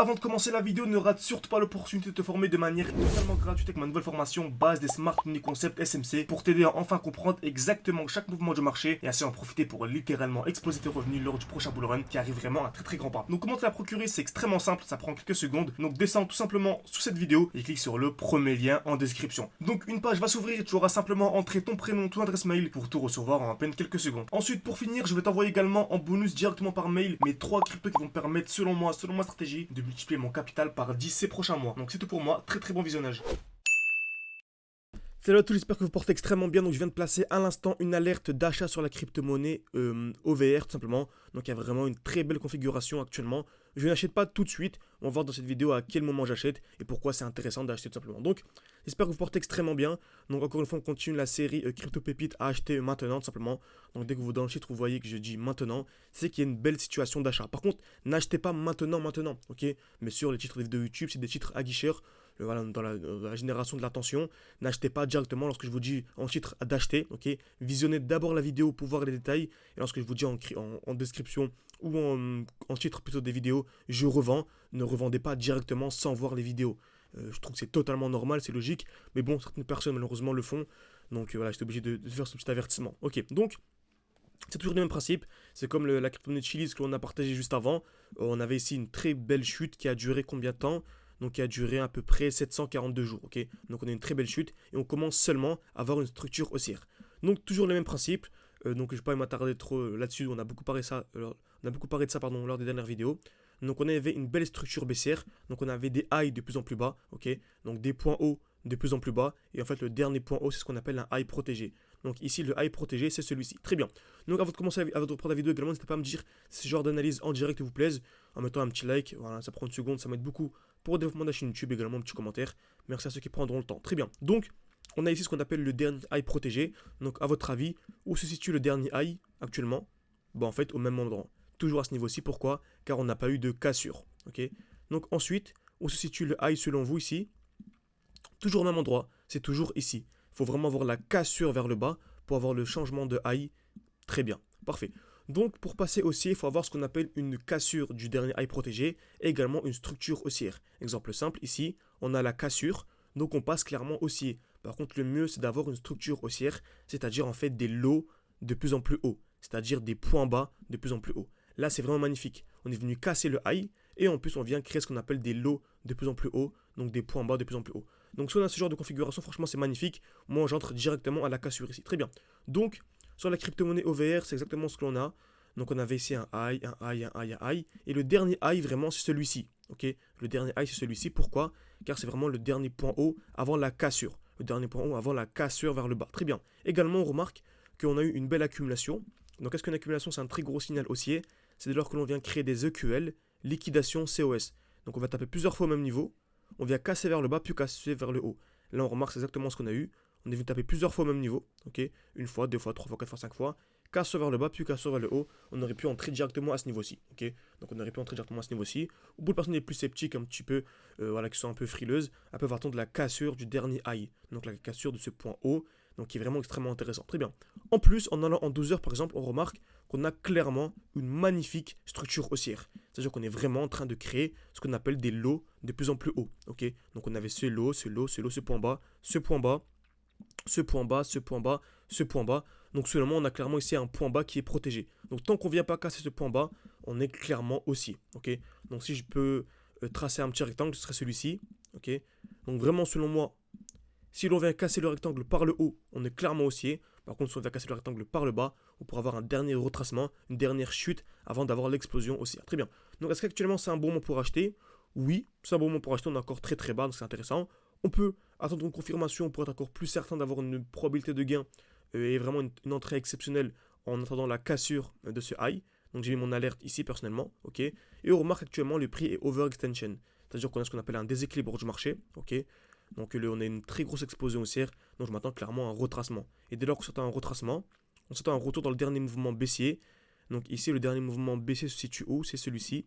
avant de commencer la vidéo, ne rate surtout pas l'opportunité de te former de manière totalement gratuite avec ma nouvelle formation base des Smart Money Concept SMC pour t'aider à enfin comprendre exactement chaque mouvement du marché et ainsi en profiter pour littéralement exploser tes revenus lors du prochain bull run qui arrive vraiment à très grand pas. Donc comment te la procurer, c'est extrêmement simple, ça prend quelques secondes. Donc descends tout simplement sous cette vidéo et clique sur le premier lien en description. Donc une page va s'ouvrir et tu auras simplement entré ton prénom, ton adresse mail pour tout recevoir en à peine quelques secondes. Ensuite, pour finir, je vais t'envoyer également en bonus directement par mail mes 3 cryptos qui vont me permettre, selon moi, selon ma stratégie, de multiplier mon capital par 10 ces prochains mois. Donc c'est tout pour moi, très bon visionnage. Salut à tous, j'espère que vous portez extrêmement bien. Donc je viens de placer à l'instant une alerte d'achat sur la crypto-monnaie OVR tout simplement. Donc il y a vraiment une très belle configuration actuellement. Je n'achète pas tout de suite. On va voir dans cette vidéo à quel moment j'achète et pourquoi c'est intéressant d'acheter tout simplement. Donc j'espère que vous portez extrêmement bien. Donc encore une fois on continue la série crypto pépites à acheter maintenant tout simplement. Donc dès que vous dans le titre vous voyez que je dis maintenant, c'est qu'il y a une belle situation d'achat. Par contre n'achetez pas maintenant, ok. Mais sur les titres de YouTube, c'est des titres aguicheurs. Voilà, dans la génération de l'attention, n'achetez pas directement lorsque je vous dis en titre d'acheter, ok. Visionnez d'abord la vidéo pour voir les détails, et lorsque je vous dis en description ou en titre plutôt des vidéos, je revends, ne revendez pas directement sans voir les vidéos. Je trouve que c'est totalement normal, c'est logique, mais bon, certaines personnes malheureusement le font, donc voilà, j'étais obligé de faire ce petit avertissement. Ok, donc c'est toujours le même principe, c'est comme la crypto-monnaie Chiliz que l'on a partagé juste avant. On avait ici une très belle chute qui a duré combien de temps? Donc qui a duré à peu près 742 jours, ok. Donc on a une très belle chute et on commence seulement à avoir une structure haussière. Donc toujours le même principe, donc je ne vais pas m'attarder trop là-dessus, on a beaucoup parlé de ça, lors des dernières vidéos. Donc on avait une belle structure baissière, donc on avait des highs de plus en plus bas, ok. Donc des points hauts de plus en plus bas, et en fait le dernier point haut c'est ce qu'on appelle un high protégé. Donc ici le high protégé c'est celui-ci, très bien. Donc avant de commencer à reprendre la vidéo également, n'hésitez pas à me dire si ce genre d'analyse en direct vous plaise, en mettant un petit like, voilà, ça prend une seconde, ça m'aide beaucoup pour le développement de la chaîne YouTube, également un petit commentaire. Merci à ceux qui prendront le temps. Très bien. Donc, on a ici ce qu'on appelle le dernier high protégé. Donc, à votre avis, où se situe le dernier high actuellement? Bon, en fait, au même endroit. Toujours à ce niveau-ci. Pourquoi? Car on n'a pas eu de cassure. Ok. Donc, ensuite, où se situe le high selon vous ici? Toujours au même endroit. C'est toujours ici. Il faut vraiment avoir la cassure vers le bas pour avoir le changement de high. Très bien. Parfait. Donc, pour passer haussier, il faut avoir ce qu'on appelle une cassure du dernier high protégé et également une structure haussière. Exemple simple, ici, on a la cassure, donc on passe clairement haussier. Par contre, le mieux, c'est d'avoir une structure haussière, c'est-à-dire en fait des lows de plus en plus hauts, c'est-à-dire des points bas de plus en plus hauts. Là, c'est vraiment magnifique. On est venu casser le high et en plus, on vient créer ce qu'on appelle des lows de plus en plus hauts, donc des points bas de plus en plus hauts. Donc, si on a ce genre de configuration, franchement, c'est magnifique. Moi, j'entre directement à la cassure ici. Très bien. Donc, sur la crypto-monnaie OVR, c'est exactement ce que l'on a. Donc on avait ici un high, un high, un high, un high. Et le dernier high, vraiment, c'est celui-ci. Ok. Le dernier high, c'est celui-ci. Pourquoi? Car c'est vraiment le dernier point haut avant la cassure. Le dernier point haut avant la cassure vers le bas. Très bien. Également, on remarque qu'on a eu une belle accumulation. Donc est-ce qu'une accumulation, c'est un très gros signal haussier? C'est dès lors que l'on vient créer des EQL, liquidation COS. Donc on va taper plusieurs fois au même niveau. On vient casser vers le bas, puis casser vers le haut. Là, on remarque exactement ce qu'on a eu. On est venu taper plusieurs fois au même niveau. Ok. Une fois, deux fois, trois fois, quatre fois, cinq fois. Casse vers le bas, puis casse vers le haut, on aurait pu entrer directement à ce niveau-ci. Ok. Donc on aurait pu entrer directement à ce niveau-ci. Au bout de personnes les plus sceptiques, un petit peu, voilà, qui sont un peu frileuses, elles peuvent attendre la cassure du dernier high. Donc la cassure de ce point haut, donc qui est vraiment extrêmement intéressant. Très bien. En plus, en allant en 12 heures par exemple, on remarque qu'on a clairement une magnifique structure haussière. C'est-à-dire qu'on est vraiment en train de créer ce qu'on appelle des lows de plus en plus hauts. Ok. Donc on avait ce low, ce low, ce low, ce point bas, ce point bas, ce point bas, ce point bas, ce point bas. Donc seulement on a clairement ici un point bas qui est protégé. Donc tant qu'on ne vient pas casser ce point bas, on est clairement haussier. Ok. Donc si je peux tracer un petit rectangle, ce serait celui-ci. Ok. Donc vraiment selon moi, si l'on vient casser le rectangle par le haut, on est clairement haussier. Par contre, si on vient casser le rectangle par le bas, on pourra avoir un dernier retracement, une dernière chute avant d'avoir l'explosion haussière. Très bien. Donc est-ce qu'actuellement c'est un bon moment pour acheter? Oui, c'est un bon moment pour acheter. On est encore très bas, donc c'est intéressant. On peut attendre une confirmation pour être encore plus certain d'avoir une probabilité de gain et vraiment une entrée exceptionnelle en attendant la cassure de ce high. Donc j'ai mis mon alerte ici personnellement, ok. Et on remarque actuellement le prix est overextension, c'est-à-dire qu'on a ce qu'on appelle un déséquilibre du marché, ok. Donc on a une très grosse explosion haussière, donc je m'attends clairement à un retracement. Et dès lors qu'on s'attend à un retracement, on s'attend à un retour dans le dernier mouvement baissier. Donc ici le dernier mouvement baissier se situe où? C'est celui-ci.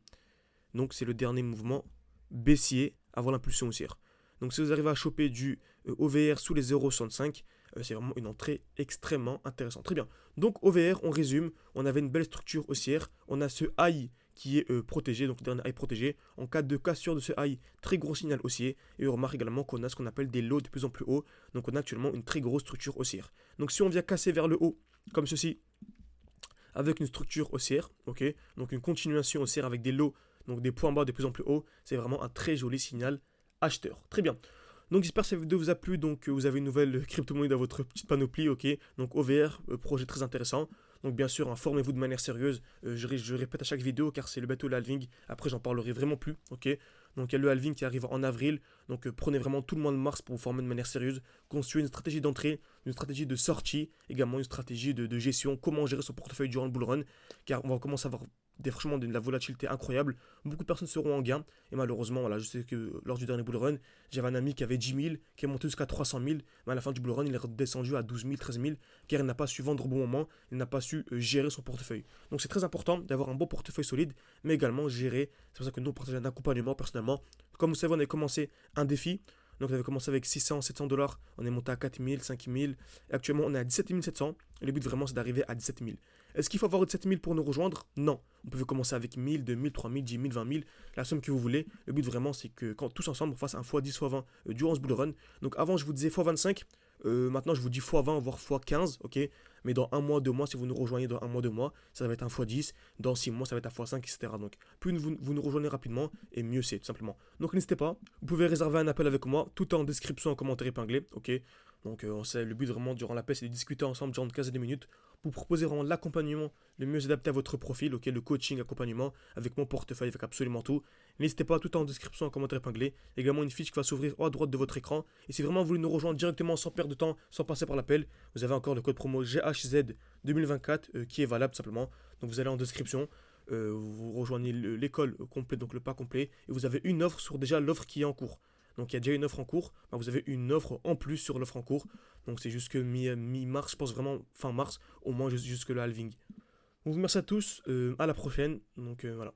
Donc c'est le dernier mouvement baissier avant l'impulsion haussière. Donc si vous arrivez à choper du OVR sous les 0,65, c'est vraiment une entrée extrêmement intéressante. Très bien. Donc OVR, on résume, on avait une belle structure haussière, on a ce high qui est protégé, donc le dernier high protégé. En cas de cassure de ce high, très gros signal haussier. Et on remarque également qu'on a ce qu'on appelle des lows de plus en plus hauts. Donc on a actuellement une très grosse structure haussière. Donc si on vient casser vers le haut, comme ceci, avec une structure haussière, ok, donc une continuation haussière avec des lows, donc des points bas de plus en plus hauts, c'est vraiment un très joli signal acheteur. Très bien. Donc j'espère que cette vidéo vous a plu, donc vous avez une nouvelle crypto-monnaie dans votre petite panoplie, ok. Donc OVR, projet très intéressant. Donc bien sûr, informez-vous de manière sérieuse. Je répète à chaque vidéo car c'est le bateau le halving. Après, j'en parlerai vraiment plus, ok. Donc il y a le halving qui arrive en avril. Donc prenez vraiment tout le mois de mars pour vous former de manière sérieuse. Construire une stratégie d'entrée, une stratégie de sortie, également une stratégie de gestion. Comment gérer son portefeuille durant le bull run. Car on va commencer à avoir franchement de la volatilité incroyable. Beaucoup de personnes seront en gain. Et malheureusement, voilà, je sais que lors du dernier bull run, j'avais un ami qui avait 10 000, qui est monté jusqu'à 300 000. Mais à la fin du bull run, il est redescendu à 12 000, 13 000. Car il n'a pas su vendre au bon moment. Il n'a pas su gérer son portefeuille. Donc c'est très important d'avoir un bon portefeuille solide, mais également gérer. C'est pour ça que nous, on partage un accompagnement personnellement. Comme vous savez, on avait commencé un défi. Donc on avait commencé avec 600, 700 $. On est monté à 4 000, 5 000. Et actuellement, on est à 17 700. Et le but vraiment, c'est d'arriver à 17 000. Est-ce qu'il faut avoir 17 000 pour nous rejoindre? Non. On peut commencer avec 1000, 2000, 3000, 10 000, 20 000, la somme que vous voulez. Le but vraiment, c'est que quand tous ensemble, on fasse un x10, x20 durant ce bull run. Donc avant, je vous disais x25. Maintenant, je vous dis x20, voire x15, ok. Mais dans un mois, 2 mois, si vous nous rejoignez dans un mois, 2 mois, ça va être un x10. Dans 6 mois, ça va être un x5, etc. Donc, plus vous nous rejoignez rapidement, et mieux c'est, tout simplement. Donc, n'hésitez pas. Vous pouvez réserver un appel avec moi, tout en description, en commentaire épinglé, ok. Donc, le but vraiment durant l'appel, c'est de discuter ensemble durant 15 minutes. Vous proposer vraiment l'accompagnement le mieux adapté à votre profil, ok, le coaching, accompagnement, avec mon portefeuille, avec absolument tout. N'hésitez pas, tout en description, en commentaire épinglé. Également une fiche qui va s'ouvrir à droite de votre écran. Et si vraiment vous voulez nous rejoindre directement sans perdre de temps, sans passer par l'appel, vous avez encore le code promo GHZ 2024 qui est valable simplement. Donc vous allez en description, vous rejoignez l'école complète, donc le pas complet, et vous avez une offre sur déjà l'offre qui est en cours. Donc il y a déjà une offre en cours, bah, vous avez une offre en plus sur l'offre en cours. Donc c'est jusque mi-mars, je pense vraiment fin mars, au moins jusque le halving. Donc merci à tous, à la prochaine. Donc voilà.